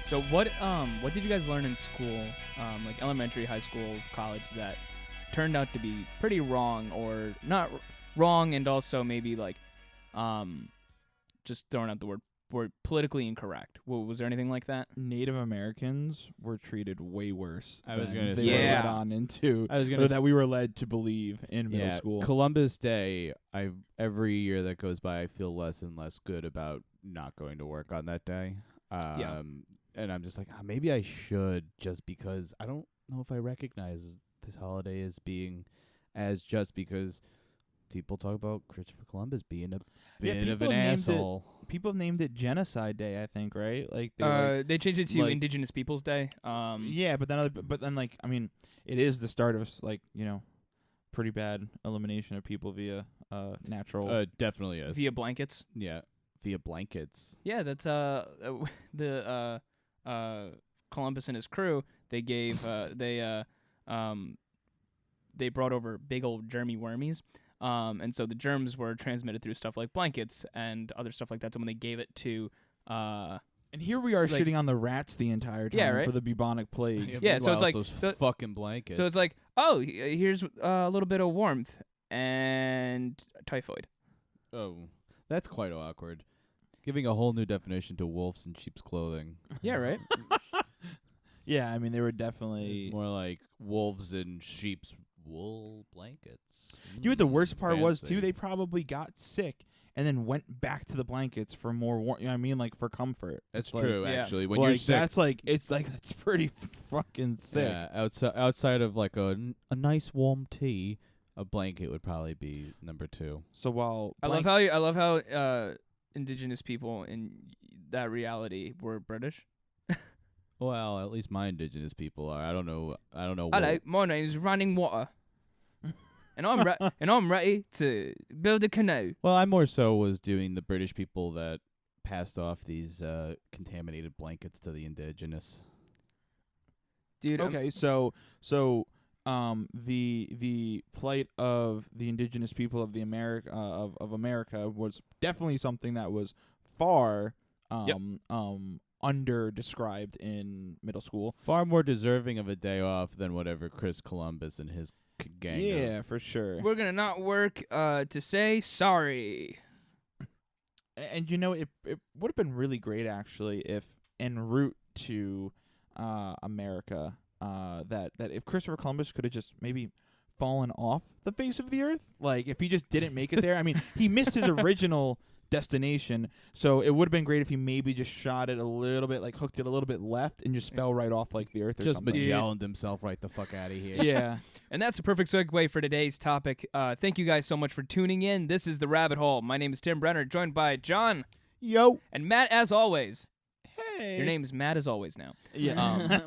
So what did you guys learn in school, like elementary, high school, college, that turned out to be pretty wrong, or not wrong, and also maybe like just throwing out the word politically incorrect? Was there anything like that? Native Americans were treated way worse. I was than gonna they say. were led Yeah. on into. I was Or gonna that we were led to believe in middle yeah, school. Columbus Day. Every year that goes by, I feel less and less good about not going to work on that day. And I'm just like, maybe I should, just because I don't know if I recognize this holiday as being as just because people talk about Christopher Columbus being a bit of people an have named asshole. People have named it Genocide Day, I think, right? Like they They changed it to like- Indigenous Peoples Day. yeah, but then like I mean, it is the start of like pretty bad elimination of people via natural. Definitely is. via blankets. Yeah, via blankets. Yeah, that's the Columbus and his crew. They gave they brought over big old germy wormies. And so the germs were transmitted through stuff like blankets and other stuff like that. So when they gave it to and here we are like- shitting on the rats the entire time Yeah, right? for the bubonic plague. Yeah, so it's Meanwhile, like- those so- fucking blankets. so it's like, oh, here's a little bit of warmth and typhoid. oh, that's quite awkward. Giving a whole new definition to wolves in sheep's clothing. Yeah, right. Yeah, I mean they were It's definitely. more like wolves in sheep's wool blankets. You know what the worst part was too? Fancy. They probably got sick and then went back to the blankets for more warmth. You know what I mean? Like for comfort. That's It's like- true, Yeah. actually. When like, you're sick, that's pretty fucking sick. yeah, outside of like a nice warm tea, a blanket would probably be number 2. So while I love how indigenous people in that reality were British. Well, at least my indigenous people are. I don't know. Hello, what- my name's Running Water, and I'm ready to build a canoe. Well, I more so was doing the British people that passed off these contaminated blankets to the indigenous. Dude, Okay, so the plight of the indigenous people of the America was definitely something that was far under described in middle school. Far more deserving of a day off than whatever Chris Columbus and his gang. Yeah, for sure. we're gonna not work to say sorry. And it would have been really great actually if en route to America that if Christopher Columbus could have just maybe fallen off the face of the earth, like if he just didn't make it there. I mean, he missed his original destination, so it would have been great if he maybe just shot it a little bit, like hooked it a little bit left and just fell right off like the earth or Just something. Magellaned himself right the fuck out of here. Yeah. And that's a perfect segue for today's topic. Thank you guys so much for tuning in. This is The Rabbit Hole. My name is Tim Brenner, joined by John Yo. and Matt, as always. Hey. Your name is Matt, as always, now. Yeah.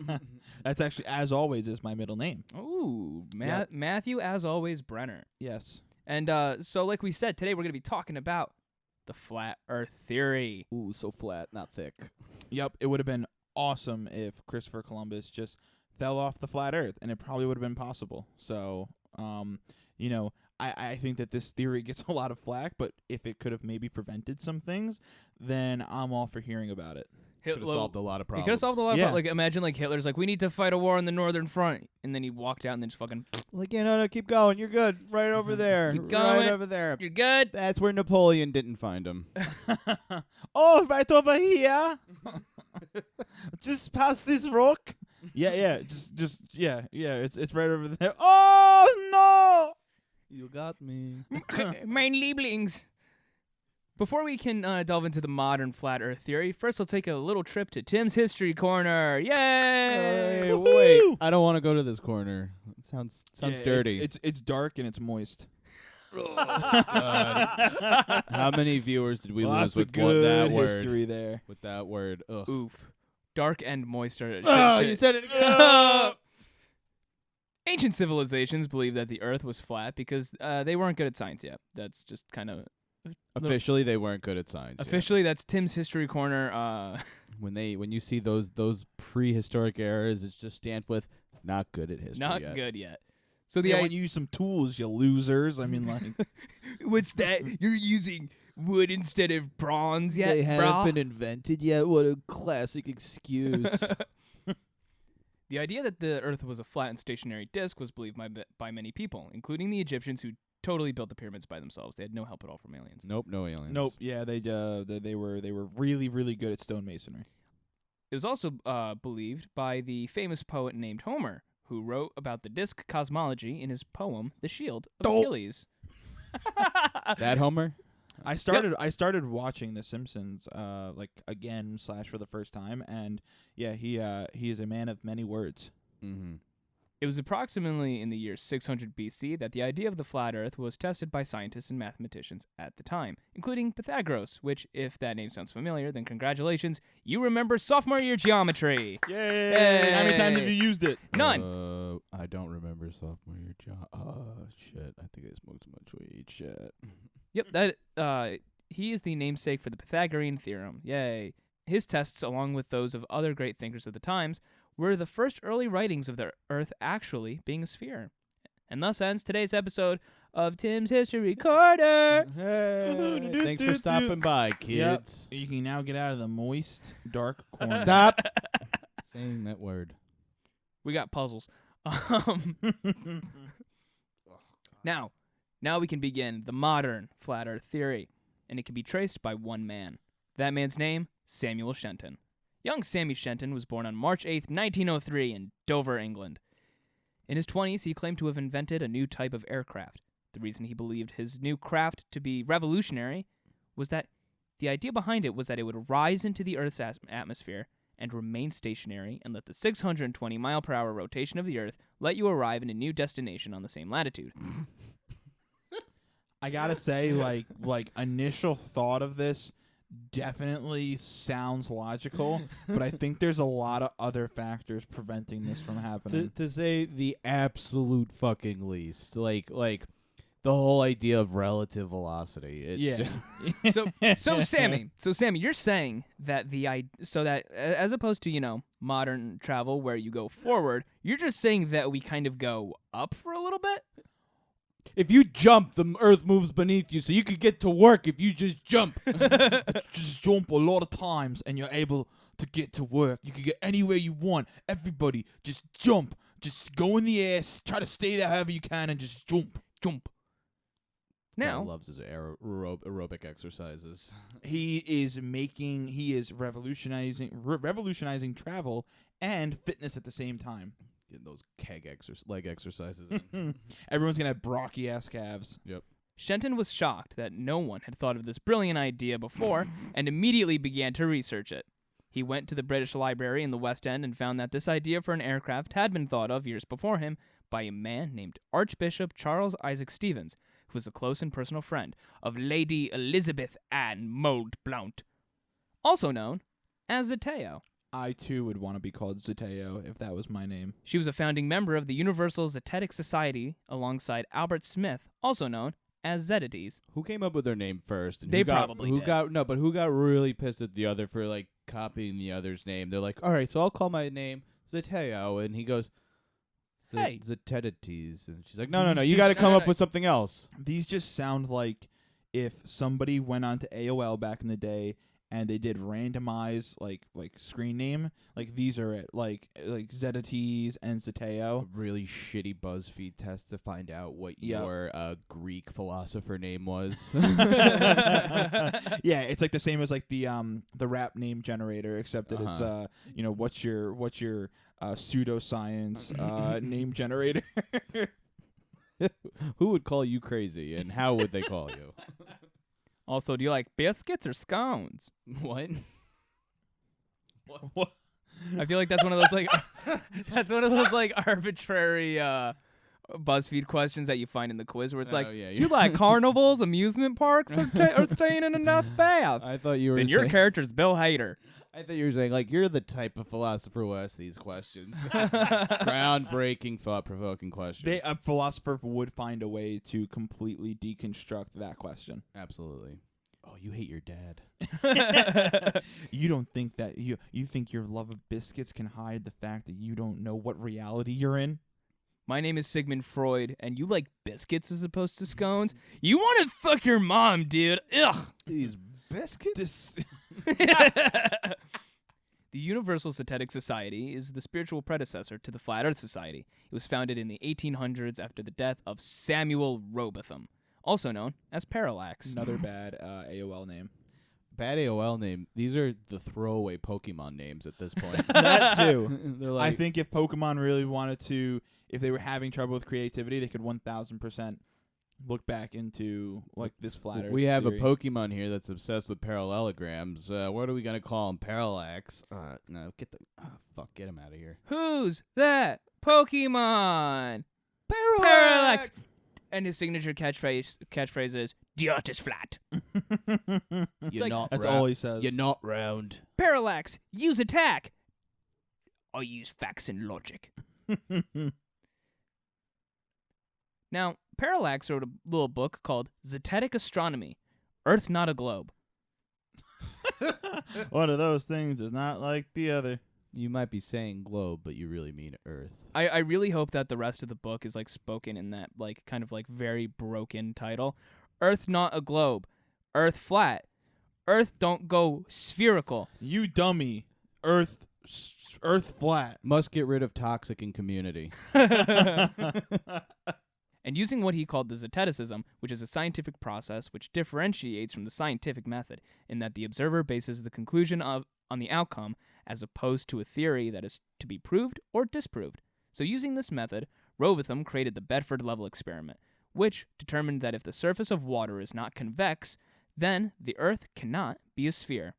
That's actually, as always, is my middle name. Ooh, Yeah. Matthew, as always, Brenner. Yes. And so, like we said, today we're going to be talking about the Flat Earth Theory. Ooh, so flat, not thick. Yep. It would have been awesome if Christopher Columbus just fell off the flat earth, and it probably would have been possible. So, I think that this theory gets a lot of flack, but if it could have maybe prevented some things, then I'm all for hearing about it. Could have solved a lot of He problems. could have solved a lot of Yeah. problems. Like, imagine, like, Hitler's like, we need to fight a war on the Northern Front. And then he walked out and then just fucking, Like, no, keep going. You're good. Right over there. Keep Right going. over there. you're good. That's where Napoleon didn't find him. Oh, right over here. Just past this rock. Yeah. Yeah. It's right over there. Oh You got me. Mein Lieblings. Before we can delve into the modern flat Earth theory, first we'll take a little trip to Tim's History Corner. Yay! Hey, Woohoo! wait. I don't want to go to this corner. It sounds no! dirty. It's dark and it's moist. God. How many viewers did we Lots lose of with what, that good word? history there. With that word. Ugh. Oof. Dark and moist are... Oh, you said it again. Ancient civilizations believed that the Earth was flat because they weren't good at science yet. That's just kind of Officially, they weren't good at science. yet. officially. That's Tim's History Corner. When you see those prehistoric eras, it's just stamped with not good at history. Not yet. good yet. So the Yeah, idea. when you use some tools, you losers. I mean, like, What's that? You're using wood instead of bronze yet, They haven't brah? been invented yet. What a classic excuse. The idea that the Earth was a flat and stationary disk was believed by many people, including the Egyptians, who totally built the pyramids by themselves. They had no help at all from aliens. Nope, no aliens. nope. Yeah, they were really really good at stonemasonry. It was also believed by the famous poet named Homer, who wrote about the disk cosmology in his poem *The Shield of Don't- Achilles*. That Homer? I started watching The Simpsons like again / for the first time, and yeah, he is a man of many words. Mm-hmm. It was approximately in the year 600 BC that the idea of the flat Earth was tested by scientists and mathematicians at the time, including Pythagoras, which, if that name sounds familiar, then congratulations, you remember sophomore year geometry. Yay! How many times have you used it? None. I don't remember sophomore year job. Oh, shit. I think I smoked too much weed. Shit. Yep, that he is the namesake for the Pythagorean theorem. Yay. His tests, along with those of other great thinkers of the times, were the first early writings of the Earth actually being a sphere. And thus ends today's episode of Tim's History Corner. Hey, thanks for stopping by, kids. You can now get out of the moist, dark corner. Stop saying that word. We got puzzles. Now we can begin the modern flat Earth theory, and it can be traced by one man. That man's name, Samuel Shenton. Young Sammy Shenton was born on March 8th, 1903 in Dover, England. In his 20s, he claimed to have invented a new type of aircraft. The reason he believed his new craft to be revolutionary was that the idea behind it was that it would rise into the Earth's atmosphere and remain stationary and let the 620-mile-per-hour rotation of the Earth let you arrive in a new destination on the same latitude. I gotta say, like initial thought of this definitely sounds logical, but I think there's a lot of other factors preventing this from happening. To say the absolute fucking least. Like the whole idea of relative velocity. It's just So Sammy, you're saying that as opposed to, modern travel where you go forward, you're just saying that we kind of go up for a little bit? if you jump, the earth moves beneath you, so you could get to work if you just jump. Just jump a lot of times and you're able to get to work. You can get anywhere you want. Everybody, just jump. Just go in the air. Try to stay there however you can and just jump. Jump. Now Now, loves his aerobic exercises. He is revolutionizing travel and fitness at the same time. Getting those leg exercises in. Everyone's gonna have brocky ass calves. Yep. Shenton was shocked that no one had thought of this brilliant idea before and immediately began to research it. He went to the British Library in the West End and found that this idea for an aircraft had been thought of years before him by a man named Archbishop Charles Isaac Stevens, who was a close and personal friend of Lady Elizabeth Ann Mould Blount, also known as Zateo. I too would want to be called Zateo if that was my name. She was a founding member of the Universal Zetetic Society alongside Albert Smith, also known as Zetides. Who came up with their name first? And They who got, probably who did. got no, but who got really pissed at the other for like copying the other's name? They're like, all right, so I'll call my name Zateo, and he goes, Hey. Zetetides, and she's like, no, He's you got to just- come No, up no. with something else. These just sound like if somebody went on to AOL back in the day and they did randomize like screen name. Like these are it. Like Zetides and A Zateo. really shitty BuzzFeed test to find out what Yep. your Greek philosopher name was. Yeah, it's like the same as like the rap name generator, except that it's Uh-huh. what's your pseudoscience name generator. Who would call you crazy, and how would they call you? Also, do you like biscuits or scones? What? What? I feel like that's one of those like arbitrary BuzzFeed questions that you find in the quiz where it's Oh, like, yeah, do you like carnivals, amusement parks, or staying in a nice bath? I thought you were Then your saying- character's Bill Hader. I thought you were saying, like, you're the type of philosopher who asks these questions. Groundbreaking, thought-provoking questions. A philosopher would find a way to completely deconstruct that question. Absolutely. Oh, you hate your dad. You don't think that you think your love of biscuits can hide the fact that you don't know what reality you're in? My name is Sigmund Freud, and you like biscuits as opposed to scones? You want to fuck your mom, dude. Ugh. These biscuits? The Universal Zetetic Society is the spiritual predecessor to the Flat Earth Society. It was founded in the 1800s after the death of Samuel Robotham, also known as Parallax. Another bad AOL name. Bad AOL name. These are the throwaway Pokemon names at this point. That too. They're like, I think if Pokemon really wanted to, if they were having trouble with creativity, they could 1,000% look back into like this flat Earth we have theory. a Pokemon here that's obsessed with parallelograms. What are we gonna call him? Parallax? No, get him out of here. Who's that Pokemon? Parallax. And his signature catchphrase is, "The Earth is flat." You're like- not That's round. all he says. You're not round. Parallax, use attack. I use facts and logic. Now, Parallax wrote a little book called Zetetic Astronomy, Earth Not a Globe. One of those things is not like the other. You might be saying globe, but you really mean Earth. I really hope that the rest of the book is like spoken in that like kind of like very broken title. Earth not a globe. Earth flat. Earth don't go spherical. You dummy. Earth flat. Must get rid of toxic in community. And using what he called the Zeteticism, which is a scientific process which differentiates from the scientific method in that the observer bases the conclusion on the outcome as opposed to a theory that is to be proved or disproved. So using this method, Robotham created the Bedford level experiment, which determined that if the surface of water is not convex, then the Earth cannot be a sphere.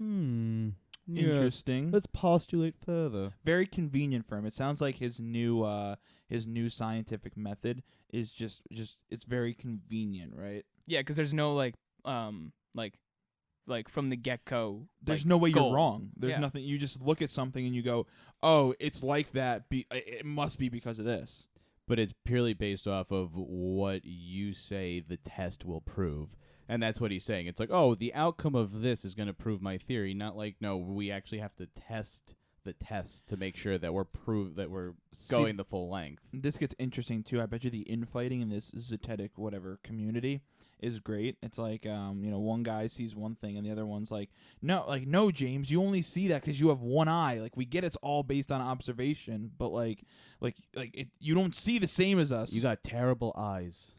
Interesting. Let's postulate further. Very convenient for him. It sounds like his new scientific method is just it's very convenient, right? Yeah, because there's no like from the get-go. There's like, no way goal. you're wrong. There's Yeah. nothing. You just look at something and you go, "Oh, it's like that. It must be because of this." But it's purely based off of what you say the test will prove. And that's what he's saying. It's like, oh, the outcome of this is going to prove my theory. Not like, no, we actually have to test the test to make sure that we're going the full length. This gets interesting too. I bet you the infighting in this Zetetic whatever community is great. It's like one guy sees one thing and the other one's like, no, James, you only see that because you have one eye. Like we get it's all based on observation, but like you don't see the same as us. You got terrible eyes.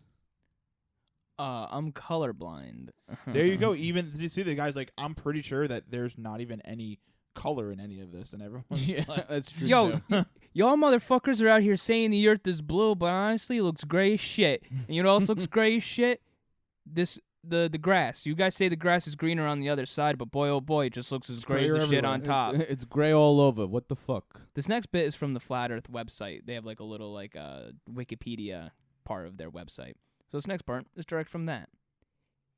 I'm colorblind. There you go. Even you see the guy's like, I'm pretty sure that there's not even any color in any of this, and everyone's like, That's true. Yo, too. y'all motherfuckers are out here saying the Earth is blue, but honestly, it looks gray as shit. And you know what else looks gray as shit? The grass. You guys say the grass is greener on the other side, but boy, oh boy, it just looks as gray as grayer the shit everywhere. on top. It's gray all over. What the fuck? This next bit is from the Flat Earth website. They have like a little Wikipedia part of their website. So this next part is direct from that.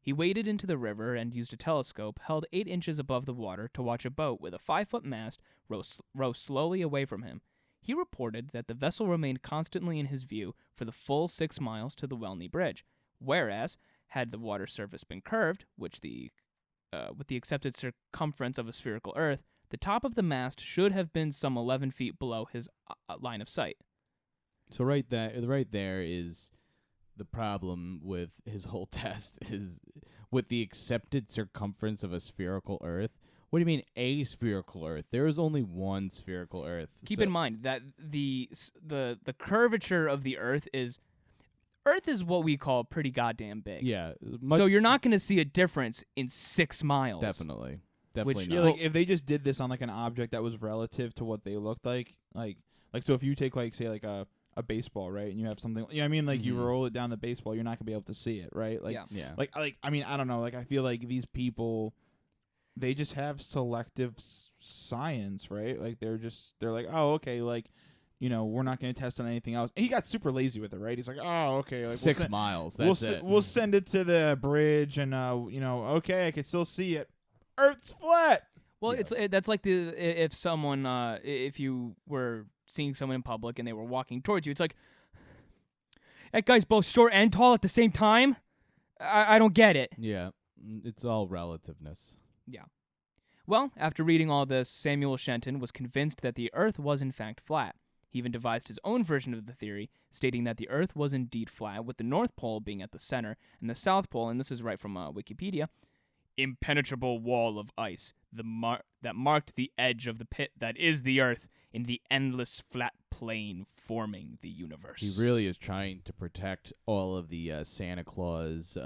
He waded into the river and used a telescope held 8 inches above the water to watch a boat with a 5-foot mast row slowly away from him. He reported that the vessel remained constantly in his view for the full 6 miles to the Welney Bridge, whereas, had the water surface been curved, with the accepted circumference of a spherical Earth, the top of the mast should have been some 11 feet below his line of sight. So right there is the problem with his whole test is with the accepted circumference of a spherical Earth. What do you mean a spherical Earth? There is only one spherical Earth. Keep in mind that the curvature of the Earth is what we call pretty goddamn big. Yeah. So you're not going to see a difference in 6 miles. Definitely Which- not. yeah, like if they just did this on like an object that was relative to what they looked like so if you take like say like a baseball, right, and you have something, you know what I mean, like you Mhm. roll it down the baseball, you're not gonna be able to see it, right? Like, Yeah. Yeah. like I mean, I don't know, like I feel like these people, they just have selective science, right? Like they're like, oh, okay, like, we're not gonna test on anything else. And he got super lazy with it, right? He's like, oh, okay, like 6 miles. That's it. We'll send it to the bridge, and okay, I can still see it. Earth's flat. Well, Yeah. that's like if someone if you were seeing someone in public and they were walking towards you, it's like that guy's both short and tall at the same time. I don't get it. Yeah, it's all relativeness. Well, after reading all this, Samuel Shenton was convinced that the Earth was in fact flat. He even devised his own version of the theory, stating that the Earth was indeed flat, with the North Pole being at the center, and the South Pole, and this is right from Wikipedia, impenetrable wall of ice that marked the edge of the pit that is the Earth in the endless flat plane forming the universe. He really is trying to protect all of the Santa Claus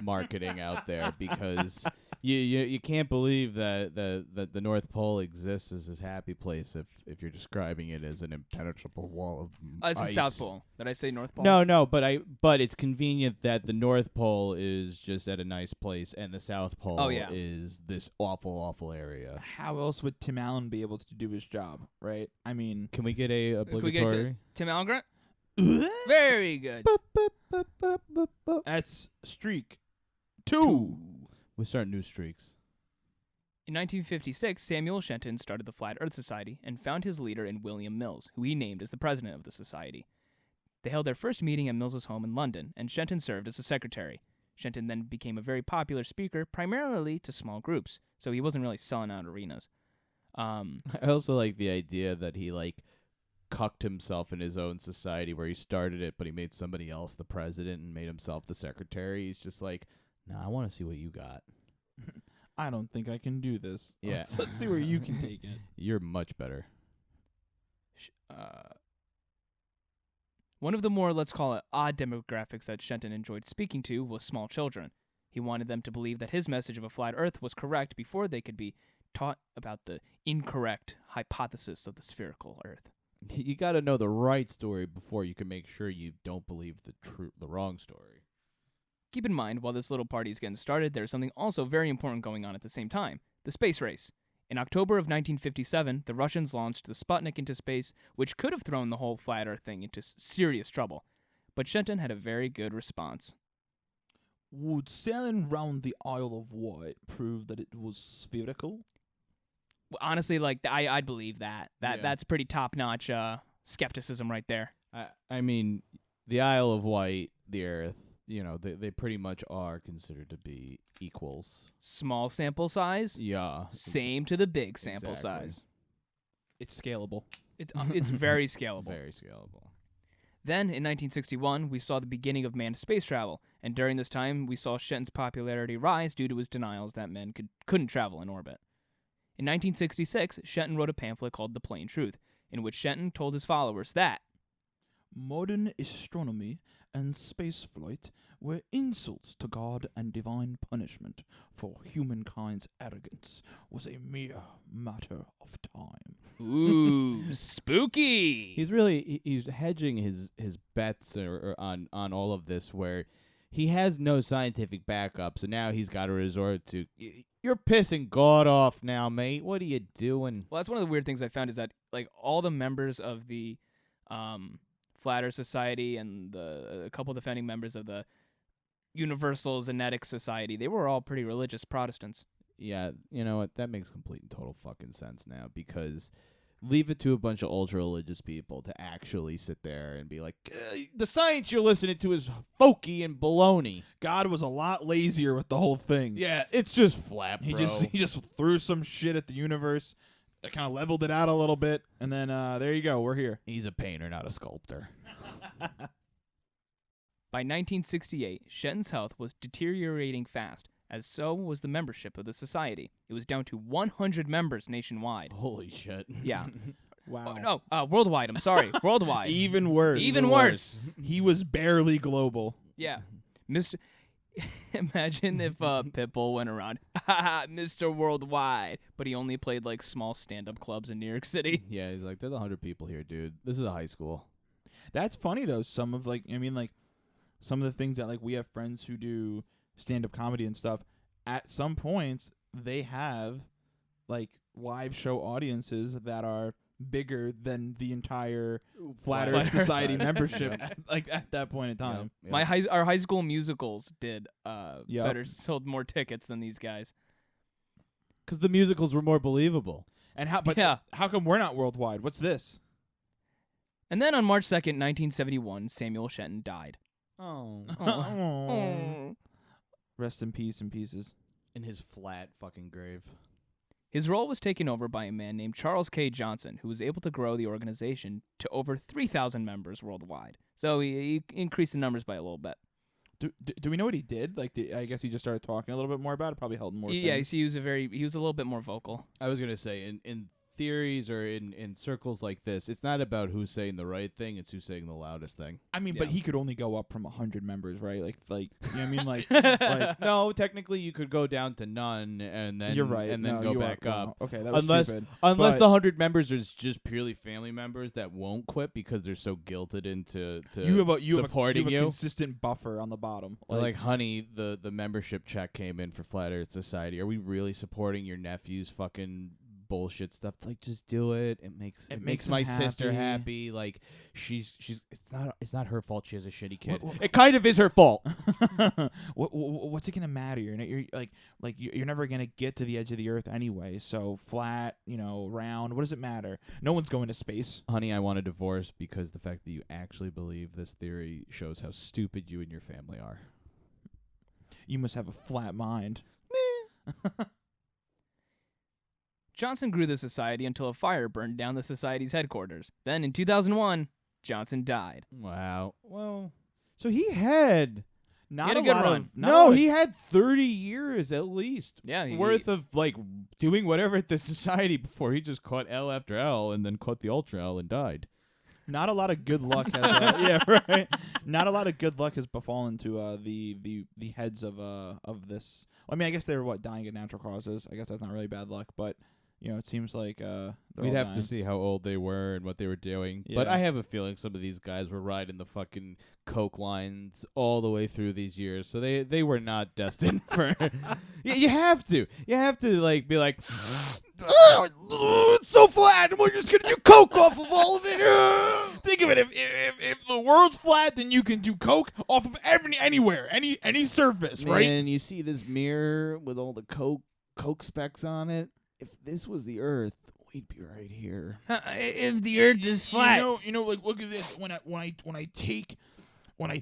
marketing out there, because you can't believe that the North Pole exists as this happy place if you're describing it as an impenetrable wall of It's ice. the South Pole. Did I say North Pole? No, but it's convenient that the North Pole is just at a nice place and the South Pole is this awful area. How else would Tim Allen be able to do his job, right? I mean, Can we get a Can we get obligatory? Tim Allen Grant? Very good. that's streak 2. We start new streaks. In 1956, Samuel Shenton started the Flat Earth Society and found his leader in William Mills, who he named as the president of the society. They held their first meeting at Mills's home in London, and Shenton served as a secretary. Shenton then became a very popular speaker, primarily to small groups, so he wasn't really selling out arenas. I also like the idea that he cucked himself in his own society where he started it, but he made somebody else the president and made himself the secretary. He's just like, no, I want to see what you got. I don't think I can do this. Yeah. Let's see where you can take it. You're much better. One of the more, let's call it, odd demographics that Shenton enjoyed speaking to was small children. He wanted them to believe that his message of a flat Earth was correct before they could be taught about the incorrect hypothesis of the spherical Earth. You got to know the right story before you can make sure you don't believe the wrong story. Keep in mind, while this little party is getting started, there's something also very important going on at the same time: the space race. In October of 1957, the Russians launched the Sputnik into space, which could have thrown the whole flat Earth thing into serious trouble. But Shenton had a very good response. Would sailing round the Isle of Wight prove that it was spherical? Honestly, I'd believe that. Yeah. That's pretty top-notch skepticism right there. I mean, the Isle of Wight, the Earth, they pretty much are considered to be equals. Small sample size, Yeah. same to the big sample Exactly. size. It's scalable. It's very scalable. Very scalable. Then, in 1961, we saw the beginning of manned space travel, and during this time, we saw Shenton's popularity rise due to his denials that men couldn't travel in orbit. In 1966, Shenton wrote a pamphlet called The Plain Truth, in which Shenton told his followers that Modern astronomy and spaceflight were insults to God and divine punishment, for humankind's arrogance was a mere matter of time. ooh, spooky! He's hedging his bets on all of this, where he has no scientific backup, so now he's got to resort to, you're pissing God off now, mate. What are you doing? Well, that's one of the weird things I found is that all the members of the Flat Earth Society and a couple of the founding members of the Universal Zenetic Society, they were all pretty religious Protestants. Yeah, you know what? That makes complete and total fucking sense now, because leave it to a bunch of ultra-religious people to actually sit there and be like, the science you're listening to is folky and baloney. God was a lot lazier with the whole thing. Yeah, it's just flat, He bro. just threw some shit at the universe, kind of leveled it out a little bit, and then there you go. We're here. He's a painter, not a sculptor. By 1968, Shenton's health was deteriorating fast, as so was the membership of the society. It was down to 100 members nationwide. Holy shit. Yeah. Wow. Worldwide. I'm sorry. Worldwide. Even worse. Even worse. He was barely global. Yeah. Mr. Imagine if Pitbull went around, Mr. Worldwide, but he only played small stand-up clubs in New York City. Yeah, he's like, there's 100 people here, dude. This is a high school. That's funny though. Some of some of the things that we have friends who do stand-up comedy and stuff. At some points, they have live show audiences that are bigger than the entire Flat Earth Society membership at that point in time. Yep. Our high school musicals did Yep. better, sold more tickets than these guys. Because the musicals were more believable. And how? But Yeah. how come we're not worldwide? What's this? And then on March 2nd, 1971, Samuel Shenton died. Oh. Oh. Rest in peace and pieces. In his flat fucking grave. His role was taken over by a man named Charles K. Johnson, who was able to grow the organization to over 3,000 members worldwide. So he increased the numbers by a little bit. Do we know what he did? Like, I guess he just started talking a little bit more about it. Probably held more. Yeah, things. he was a little bit more vocal. I was gonna say in theories or in circles like this, it's not about who's saying the right thing; it's who's saying the loudest thing. I mean, Yeah. but he could only go up from 100 members, right? Like you know what I mean? Like No, technically you could go down to none and then you're right. and then No, go you back are, up. wow. Okay, that was stupid. Unless But- the 100 members is just purely family members that won't quit because they're so guilted into You have a supporting you have a you. consistent buffer on the bottom. Like, honey, the membership check came in for Flat Earth Society. Are we really supporting your nephew's fucking bullshit stuff? Like, just do it. It makes makes my him sister happy. happy. Like, she's it's not her fault she has a shitty kid. What- It kind of is her fault. what's it gonna matter? You're you're never gonna get to the edge of the earth anyway. So flat, round. What does it matter? No one's going to space. Honey, I want a divorce because the fact that you actually believe this theory shows how stupid you and your family are. You must have a flat mind. Johnson grew the society until a fire burned down the society's headquarters. Then in 2001, Johnson died. Wow. Well, so he had Not had a a good lot run. of not a lot of- he had 30 years at least Yeah, worth of like doing whatever at the society before he just caught L after L and then caught the Ultra L and died. Not a lot of good luck has right. Not a lot of good luck has befallen to the heads of this. I mean, I guess they were dying of natural causes. I guess that's not really bad luck, but it seems like they're We'd all have dying. to see how old they were and what they were doing. But Yeah. I have a feeling some of these guys were riding the fucking coke lines all the way through these years. So they were not destined for you have to. You have to like be like it's so flat and we're just going to do coke off of all of it. Think of it. If the world's flat, then you can do coke off of anywhere, any surface, right? And you see this mirror with all the coke specks on it. If this was the Earth, we'd be right here. If the Earth is flat, Like look at this. When I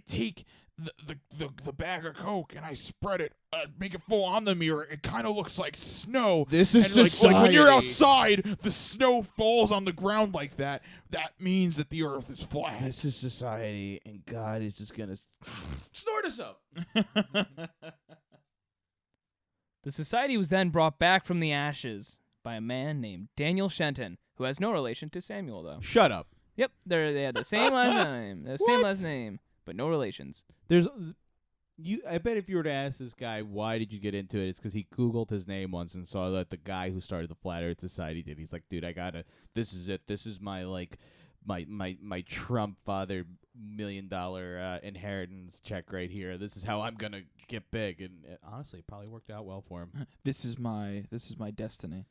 take the bag of coke and I spread it, make it fall on the mirror, it kind of looks like snow. This And is like when you're society. outside, the snow falls on the ground like that. That means that the Earth is flat. This is society, and God is just gonna snort us up. the society was then brought back from the ashes by a man named Daniel Shenton, who has no relation to Samuel, though. Shut up. Yep, they had the same last name, What? last name, but no relations. There's I bet if you were to ask this guy why did you get into it, it's because he Googled his name once and saw that the guy who started the Flat Earth Society did. He's like, dude, I gotta. This is it. This is my my Trump father $1 million inheritance check right here. This is how I'm gonna get big. And honestly, it probably worked out well for him. This is my destiny.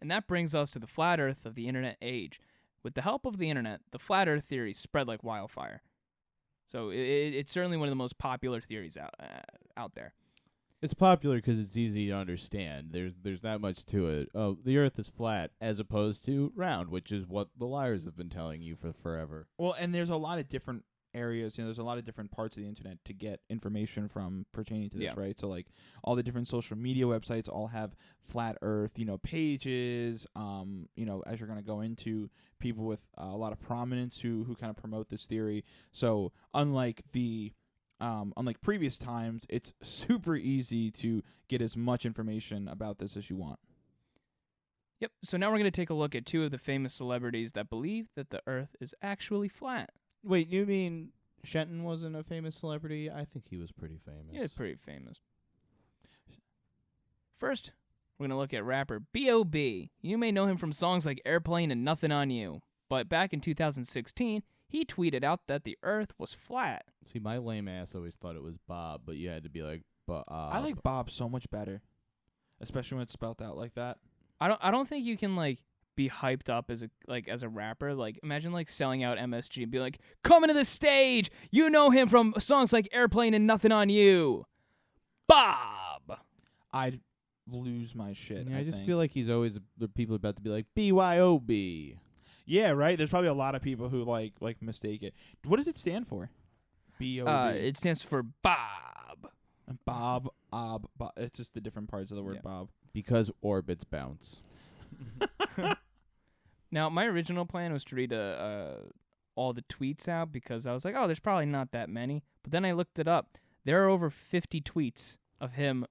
And that brings us to the flat Earth of the internet age. With the help of the internet, the flat Earth theory spread like wildfire. So it's certainly one of the most popular theories out there. It's popular because it's easy to understand. There's not much to it. Oh, the Earth is flat as opposed to round, which is what the liars have been telling you for forever. Well, and there's a lot of different areas. There's a lot of different parts of the internet to get information from pertaining to this, Yeah. right? So like all the different social media websites all have flat Earth, pages. As you're gonna go into, people with a lot of prominence who kind of promote this theory. So unlike previous times, it's super easy to get as much information about this as you want. Yep, so now we're going to take a look at two of the famous celebrities that believe that the Earth is actually flat. Wait, you mean Shenton wasn't a famous celebrity? I think he was pretty famous. Yeah, pretty famous. First, we're going to look at rapper B.O.B. You may know him from songs like Airplane and Nothing on You. But back in 2016, he tweeted out that the Earth was flat. See, my lame ass always thought it was Bob, but you had to be like, Bob. I like Bob so much better, especially when it's spelled out like that. I don't think you can be hyped up as a rapper. Like imagine selling out MSG and be like, "Coming to the stage. You know him from songs like Airplane and Nothing on You. Bob." I'd lose my shit. Yeah, I just think. feel like he's always the people about to be like BYOB. Yeah, right. There's probably a lot of people who like mistake it. What does it stand for? B-O-B. It stands for Bob. Bob. It's just the different parts of the word Yeah. Bob. Because orbits bounce. Now, my original plan was to read all the tweets out because I was like, oh, there's probably not that many. But then I looked it up. There are over 50 tweets of him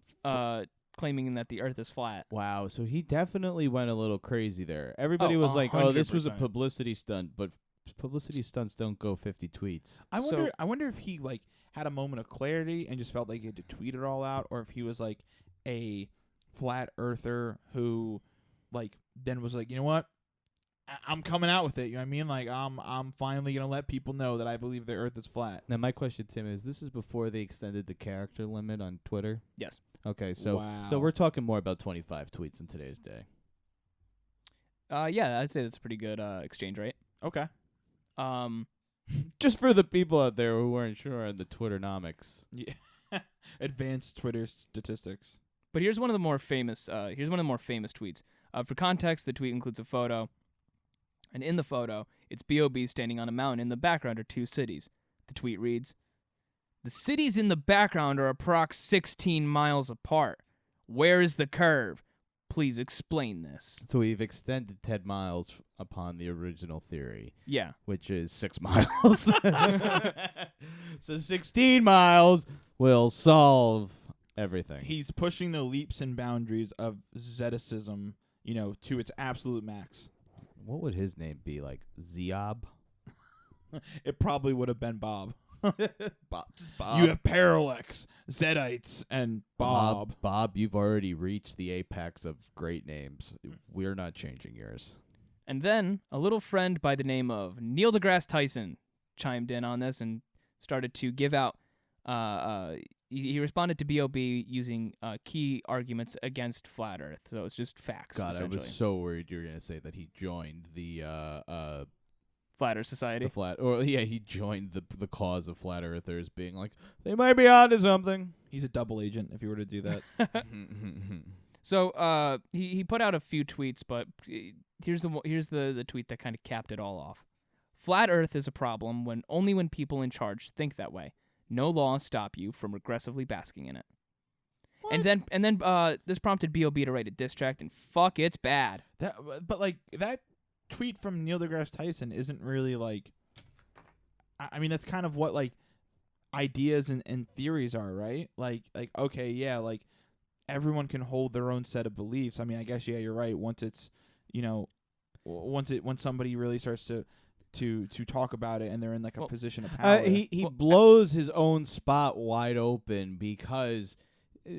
claiming that the Earth is flat. Wow, so he definitely went a little crazy there. Everybody was like, "Oh, this was a 100%. publicity stunt," but publicity stunts don't go 50 tweets. I So- wonder if he like had a moment of clarity and just felt like he had to tweet it all out, or if he was like a flat earther who like then was like, you know what, I'm coming out with it. You know what I mean? Like I'm finally gonna let people know that I believe the Earth is flat. Now, my question, Tim, is this is before they extended the character limit on Twitter? Yes. Okay, so Wow. we're talking more about 25 tweets in today's day. Yeah, I'd say that's a pretty good exchange rate. Okay. Just for the people out there who weren't sure on the Twitternomics. Yeah. Advanced Twitter statistics. But here's one of the more famous. Here's one of the more famous tweets. For context, the tweet includes a photo, and in the photo, it's B.O.B. standing on a mountain. In the background are two cities. The tweet reads, "The cities in the background are approx 16 miles apart. Where is the curve? Please explain this." So we've extended 10 miles upon the original theory, Yeah. which is 6 miles. So 16 miles will solve everything. He's pushing the leaps and boundaries of Zeticism, to its absolute max. What would his name be? Like Ziob? It probably would have been Bob. Bob. You have Parallax, Zedites, and Bob. Bob, you've already reached the apex of great names. We're not changing yours. And then a little friend by the name of Neil deGrasse Tyson chimed in on this and started to give out. He responded to B.O.B. using key arguments against flat Earth. So it's just facts. God, I essentially. was so worried you were gonna say that he joined the Flat Earth Society. he joined the cause of flat earthers, being like they might be onto something. He's a double agent if you were to do that. So he put out a few tweets, but here's the tweet that kind of capped it all off. Flat Earth is a problem only when people in charge think that way. No laws stop you from aggressively basking in it. And then this prompted B.O.B. to write a diss track, and fuck, it's bad. But like that tweet from Neil deGrasse Tyson isn't really like. I mean, that's kind of what like ideas and theories are, right? Like okay, yeah, like everyone can hold their own set of beliefs. I mean, I guess yeah, you're right. Once it's once somebody really starts to talk about it and they're in like a position of power. He blows his own spot wide open because.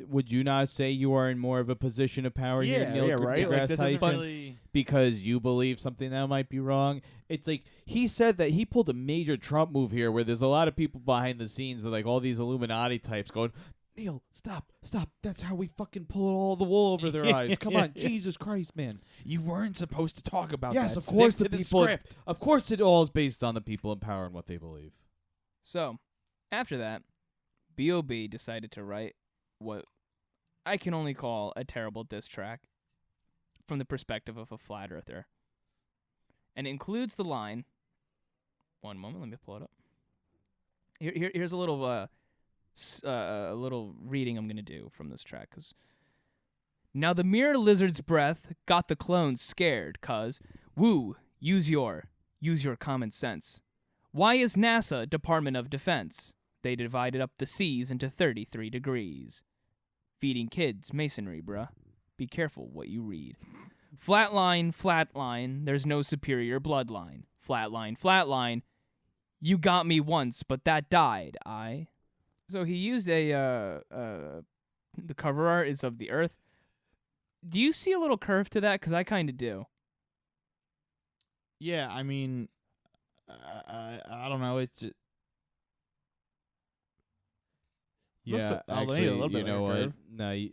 Would you not say you are in more of a position of power here, Neil right. deGrasse Like, Tyson, because you believe something that might be wrong? It's like he said that he pulled a major Trump move here, where there's a lot of people behind the scenes, like all these Illuminati types, going, "Neil, stop! That's how we fucking pull all the wool over their eyes. Come on, Jesus Christ, man! You weren't supposed to talk about Yes, that. of course Stick the to people. script. Of course, it all is based on the people in power and what they believe." So after that, B.O.B. decided to write what I can only call a terrible diss track from the perspective of a flat earther. And it includes the line. One moment, let me pull it up. Here's a little reading I'm going to do from this track. Now the mirror lizard's breath got the clones scared, cuz, woo, use your common sense. Why is NASA Department of Defense? They divided up the seas into 33 degrees. Feeding kids masonry, bruh. Be careful what you read. Flatline, there's no superior bloodline. Flatline, you got me once, but that died, So he used the cover art is of the Earth. Do you see a little curve to that? Because I kind of do. Yeah, I mean, I don't know. It's Looks Yeah, a actually, little bit you know like a what? curve. No,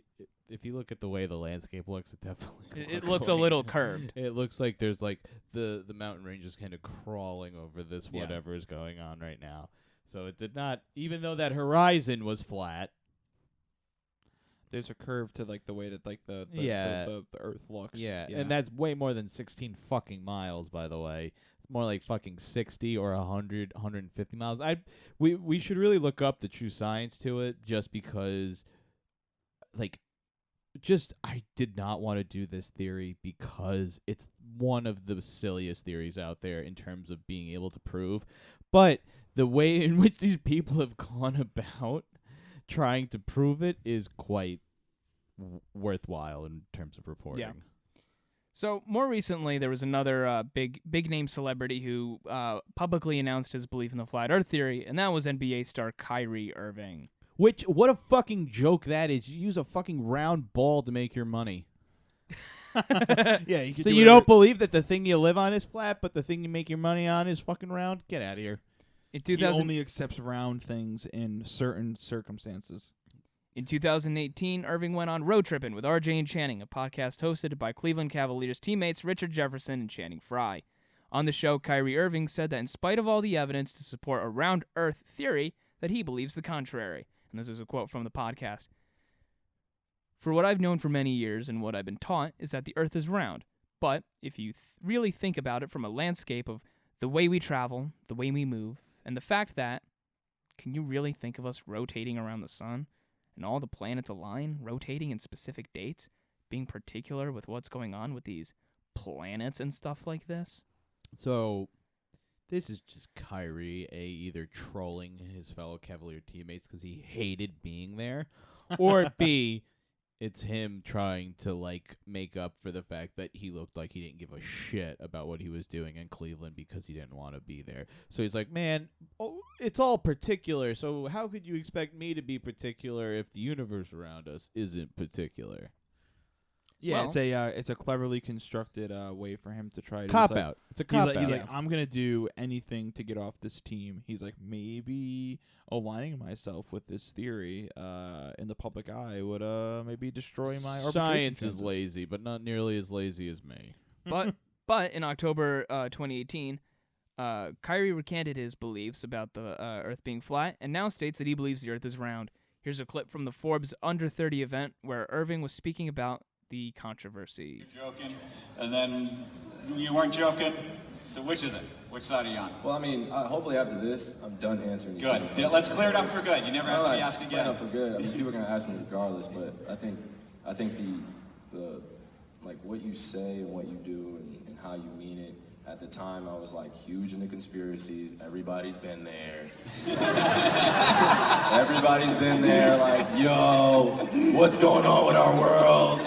if you look at the way the landscape looks, it definitely It looks a little curved. It looks like there's like the mountain range is kind of crawling over this Yeah. whatever is going on right now. So it did not, even though that horizon was flat. there's a curve to like the way that like the Earth looks. Yeah, and that's way more than 16 fucking miles, by the way. It's more like fucking 60 or 100, 150 miles. We should really look up the true science to it, just because, like, I did not want to do this theory because it's one of the silliest theories out there in terms of being able to prove. But the way in which these people have gone about trying to prove it is quite worthwhile in terms of reporting. Yeah. So more recently, there was another big name celebrity who publicly announced his belief in the flat Earth theory, and that was NBA star Kyrie Irving. What a fucking joke that is! You use a fucking round ball to make your money. Yeah. You So you don't believe that the thing you live on is flat, but the thing you make your money on is fucking round? Get out of here. He only accepts round things in certain circumstances. In 2018, Irving went on Road Trippin' with RJ and Channing, a podcast hosted by Cleveland Cavaliers teammates Richard Jefferson and Channing Frye. On the show, Kyrie Irving said that in spite of all the evidence to support a round Earth theory, that he believes the contrary. And this is a quote from the podcast. For what I've known for many years and what I've been taught is that the Earth is round. But if you really think about it from a landscape of the way we travel, the way we move, and the fact that, can you really think of us rotating around the sun and all the planets align, rotating in specific dates, being particular with what's going on with these planets and stuff like this? So this is just Kyrie either trolling his fellow Cavalier teammates because he hated being there, or B, it's him trying to like make up for the fact that he looked like he didn't give a shit about what he was doing in Cleveland because he didn't want to be there. So he's like, man, it's all particular. So how could you expect me to be particular if the universe around us isn't particular? Yeah, it's a cleverly constructed way for him to try to cop out. It's a cop out. He's like, I'm gonna do anything to get off this team. He's like, maybe aligning myself with this theory in the public eye would maybe destroy my arbitration Science chances. is lazy, but not nearly as lazy as me. But in October 2018, Kyrie recanted his beliefs about the Earth being flat and now states that he believes the Earth is round. Here's a clip from the Forbes Under 30 event where Irving was speaking about the controversy. You're joking, and then you weren't joking. So which is it? Which side are you on? Well, I mean, hopefully after this, I'm done answering. Good. Let's clear it up for good. You never have to be asked again. Clear it up for good. I mean, people are gonna ask me regardless, but I think the like what you say and what you do and how you mean it. At the time, I was like huge into conspiracies. Everybody's been there. Everybody's been there. Like, yo, what's going on with our world?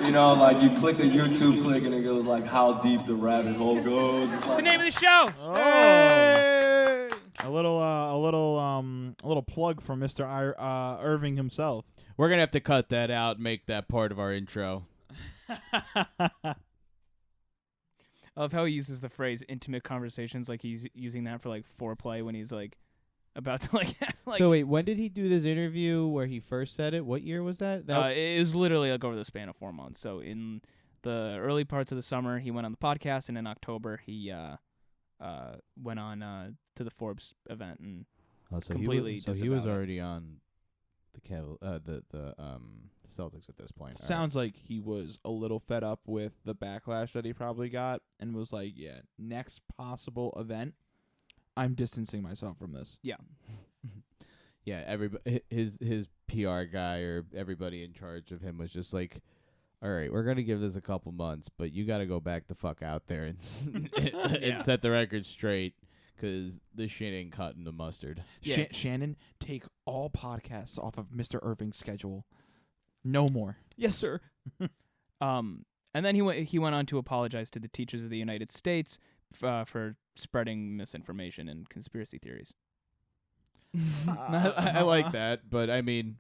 You know, like you click a YouTube click and it goes like how deep the rabbit hole goes. It's What's like, the name of the show? Oh. Hey! A little plug from Mr. Irving himself. We're going to have to cut that out and make that part of our intro. I love how he uses the phrase intimate conversations like he's using that for like foreplay when he's like about to like So wait, when did he do this interview where he first said it? What year was that? It was literally like over the span of 4 months. So in the early parts of the summer, he went on the podcast, and in October he went on to the Forbes event and completely he was disavowed it. already on the Celtics at this point. Sounds like he was a little fed up with the backlash that he probably got and was like, yeah, next possible event, I'm distancing myself from this. Yeah. Yeah, everybody, his PR guy or everybody in charge of him was just like, all right, we're going to give this a couple months, but you got to go back the fuck out there and, and set the record straight because this shit ain't cutting the mustard. Yeah. Shannon, take all podcasts off of Mr. Irving's schedule. No more. Yes, sir. And then he went on to apologize to the teachers of the United States for spreading misinformation and conspiracy theories. I like that, but I mean,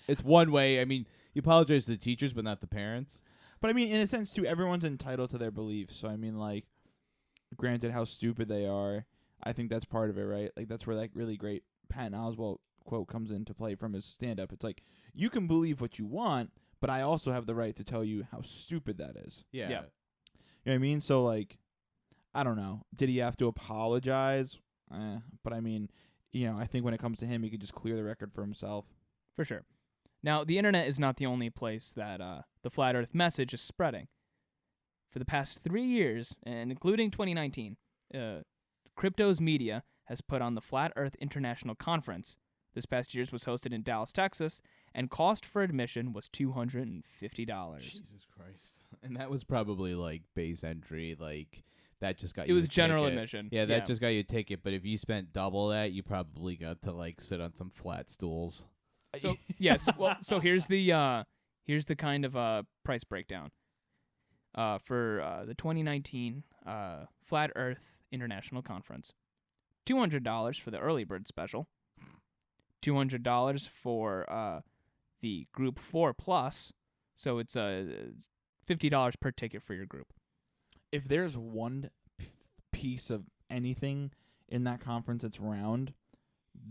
it's one way. I mean, you apologize to the teachers, but not the parents. But I mean, in a sense, too, everyone's entitled to their beliefs. So I mean, like, granted how stupid they are, I think that's part of it, right? Like, that's where that really great Patton Oswalt quote comes into play from his stand-up. It's like, you can believe what you want, but I also have the right to tell you how stupid that is. Yeah. You know what I mean? So, like, I don't know. Did he have to apologize? But I mean, you know, I think when it comes to him, he could just clear the record for himself. For sure. Now, the internet is not the only place that the flat Earth message is spreading. For the past 3 years, and including 2019, Cryptos Media has put on the Flat Earth International Conference. This past year's was hosted in Dallas, Texas, and cost for admission was $250. Jesus Christ. And that was probably like base entry, like that just got It you was a general ticket. admission. Yeah, that just got you a ticket, but if you spent double that, you probably got to like sit on some flat stools. So yes, well, so here's the kind of price breakdown. For the 2019 Flat Earth International Conference, $200 for the early bird special, $200 for the Group 4 Plus, so it's $50 per ticket for your group. If there's one piece of anything in that conference that's round,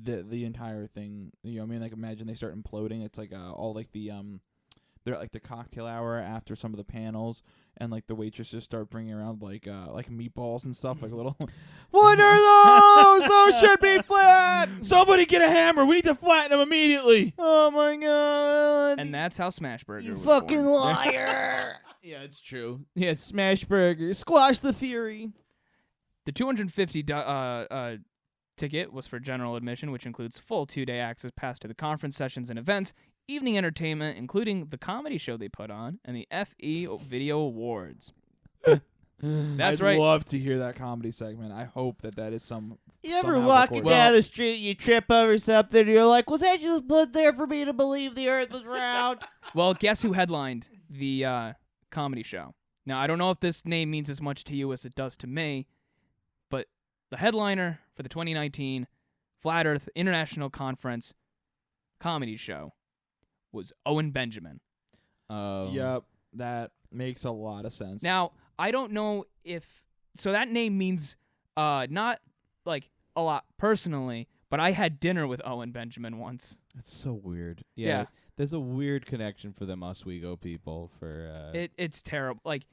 the entire thing, you know what I mean? Like, imagine they start imploding. It's like all like the they're at like the cocktail hour after some of the panels, and like the waitresses start bringing around like meatballs and stuff, like little. What are those? Those should be flat. Somebody get a hammer. We need to flatten them immediately. Oh my god. And that's how Smashburger you was fucking born. liar. Yeah, it's true. Yeah, Smash Burger. Squash the theory. The $250 ticket was for general admission, which includes full 2-day access pass to the conference sessions and events, evening entertainment, including the comedy show they put on, and the FE Video Awards. That's I'd right. love to hear that comedy segment. I hope that is some. You ever somehow walking recorded. down the street, you trip over something, and you're like, was that just put there for me to believe the earth was round? Well, guess who headlined the comedy show? Now, I don't know if this name means as much to you as it does to me, but the headliner for the 2019 Flat Earth International Conference comedy show was Owen Benjamin. Yep, that makes a lot of sense. Now, I don't know if... So that name means not, like, a lot personally, but I had dinner with Owen Benjamin once. That's so weird. Yeah. There's a weird connection for them Oswego people for It's terrible. Like,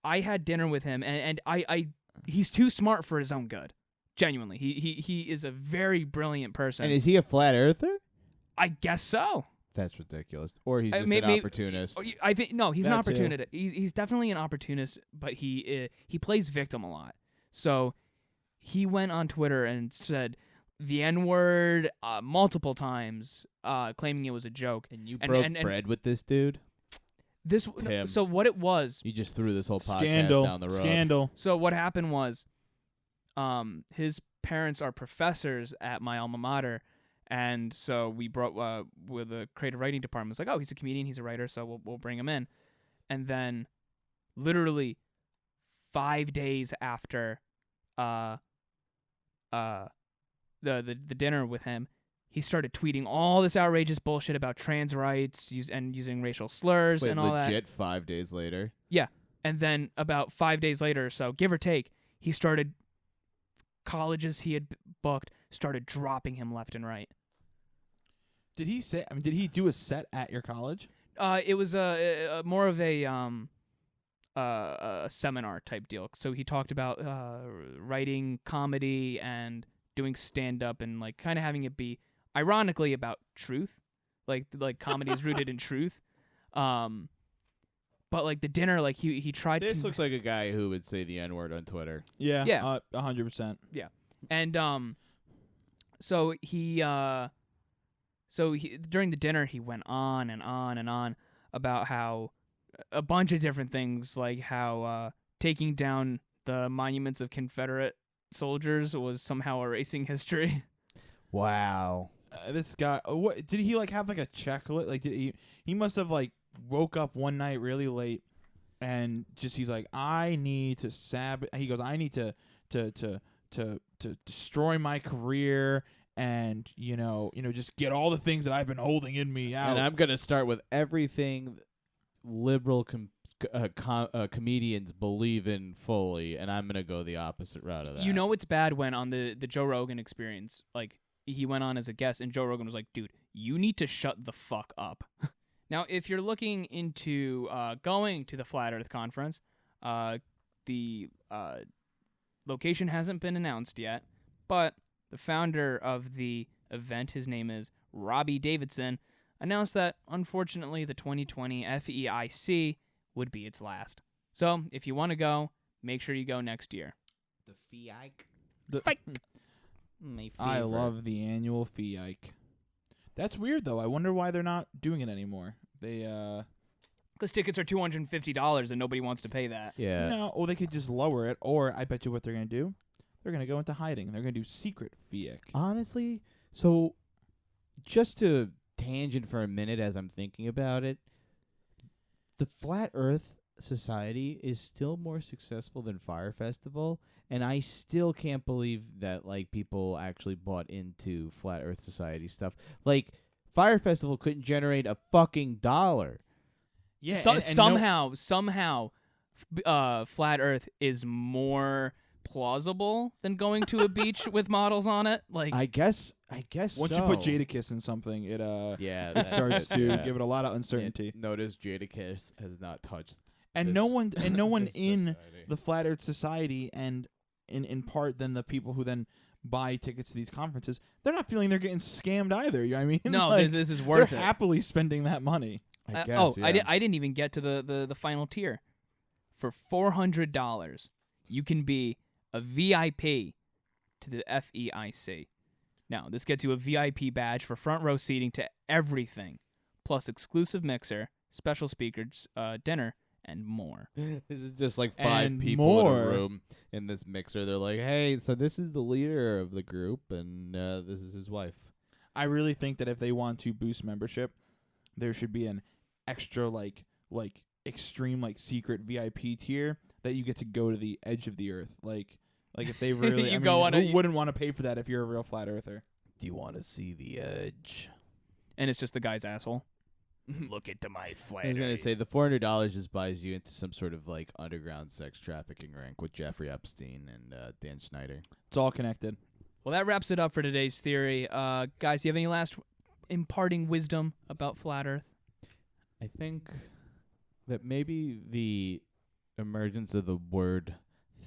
I had dinner with him, and I he's too smart for his own good. Genuinely. He is a very brilliant person. And is he a flat earther? I guess so. That's ridiculous. Or he's just maybe- an opportunist. I think no, he's an That too. opportunist. He's definitely an opportunist, but he plays victim a lot. So he went on Twitter and said the N-word multiple times, claiming it was a joke. And you and- broke and- bread with this dude? This Tim. so what it was. You just threw this whole podcast scandal, down the road. scandal. So what happened was, his parents are professors at my alma mater, and so we brought with the creative writing department. It's like, oh, he's a comedian, he's a writer, so we'll bring him in. And then, literally, 5 days after, the dinner with him, he started tweeting all this outrageous bullshit about trans rights and using racial slurs Wait, and all that. legit 5 days later? And then about 5 days later or so, give or take, he started colleges he had booked started dropping him left and right. Did he say? I mean, did he do a set at your college? It was more of a seminar type deal. So he talked about writing comedy and doing stand up and like kind of having it be ironically about truth, like comedy is rooted in truth. But like the dinner, like he tried. This looks like a guy who would say the N-word on Twitter. Yeah, Yeah. 100%. And so he during the dinner he went on and on and on about how a bunch of different things, like how taking down the monuments of Confederate soldiers was somehow erasing history. Wow. This guy, what did he like have like a checklist? Like, did he must have like woke up one night really late and just he's like, I need to he goes, I need to destroy my career and you know just get all the things that I've been holding in me out. And I'm going to start with everything liberal comedians believe in fully, and I'm going to go the opposite route of that. You know it's bad when on the Joe Rogan Experience, like he went on as a guest and Joe Rogan was like, dude, you need to shut the fuck up. Now, if you're looking into going to the Flat Earth Conference, the location hasn't been announced yet, but the founder of the event, his name is Robbie Davidson, announced that, unfortunately, the 2020 FEIC would be its last. So, if you want to go, make sure you go next year. The FEIC. I love the annual FEIC. That's weird, though. I wonder why they're not doing it anymore. They, Because tickets are $250 and nobody wants to pay that. Yeah. No, or they could just lower it, or I bet you what they're going to do? They're going to go into hiding. They're going to do secret FEIC. Honestly, so just to tangent for a minute as I'm thinking about it, the Flat Earth Society is still more successful than Fire Festival, and I still can't believe that like people actually bought into Flat Earth Society stuff. Like Fire Festival couldn't generate a fucking dollar. Yeah, Somehow, Flat Earth is more plausible than going to a beach with models on it. Like, I guess. Once you put Jadakiss in something, it it starts to give it a lot of uncertainty. Notice Jadakiss has not touched. And this- no one this in society. the Flat Earth Society, and in part then the people who then buy tickets to these conferences, they're not feeling they're getting scammed either. You know what I mean? no, Like, this is worth they're it. happily spending that money. I guess, yeah. I didn't even get to the final tier. For $400, you can be a VIP to the FEIC. Now, this gets you a VIP badge for front row seating to everything, plus exclusive mixer, special speakers, dinner, and more. This is just like 5 And people in more. a room in this mixer. They're like, hey, so this is the leader of the group, and this is his wife. I really think that if they want to boost membership, there should be an extra like extreme like secret VIP tier that you get to go to the edge of the earth. Like if they really, You I go mean, on who a- wouldn't want to pay for that if you're a real flat earther? Do you want to see the edge? And it's just the guy's asshole. Look into my flat. I was gonna say the $400 just buys you into some sort of like underground sex trafficking ring with Jeffrey Epstein and Dan Schneider. It's all connected. Well, that wraps it up for today's theory. Guys, do you have any last imparting wisdom about flat Earth? I think that maybe the emergence of the word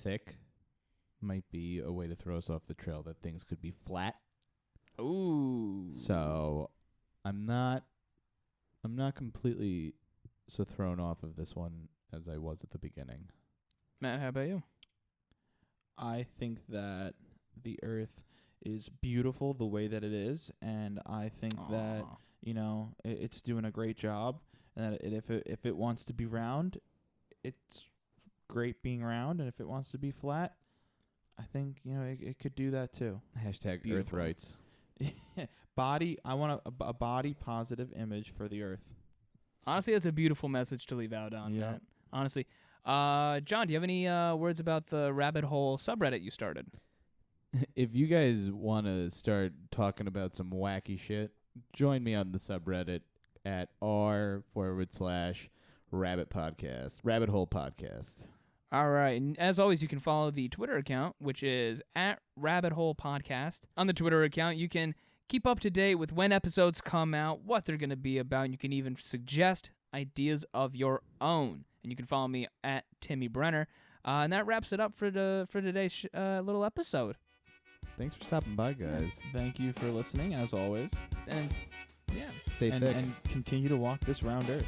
thick might be a way to throw us off the trail that things could be flat. Ooh. So I'm not completely so thrown off of this one as I was at the beginning. Matt, how about you? I think that the earth is beautiful the way that it is, and I think that Aw. it's doing a great job. And that if it wants to be round, it's great being round, and if it wants to be flat, I think it could do that too. Hashtag Earth Beautiful. rights. I want a body positive image for the earth. Honestly, that's a beautiful message to leave out on, Yeah. Matt. Honestly. John, do you have any words about the rabbit hole subreddit you started? If you guys want to start talking about some wacky shit, join me on the subreddit at r/rabbit podcast, rabbit hole podcast. All right. And as always, you can follow the Twitter account, which is at Rabbit Hole Podcast. On the Twitter account, you can keep up to date with when episodes come out, what they're going to be about, and you can even suggest ideas of your own. And you can follow me at Timmy Brenner. And that wraps it up for today's little episode. Thanks for stopping by, guys. Thank you for listening, as always. And yeah. Stay thick. And continue to walk this round earth.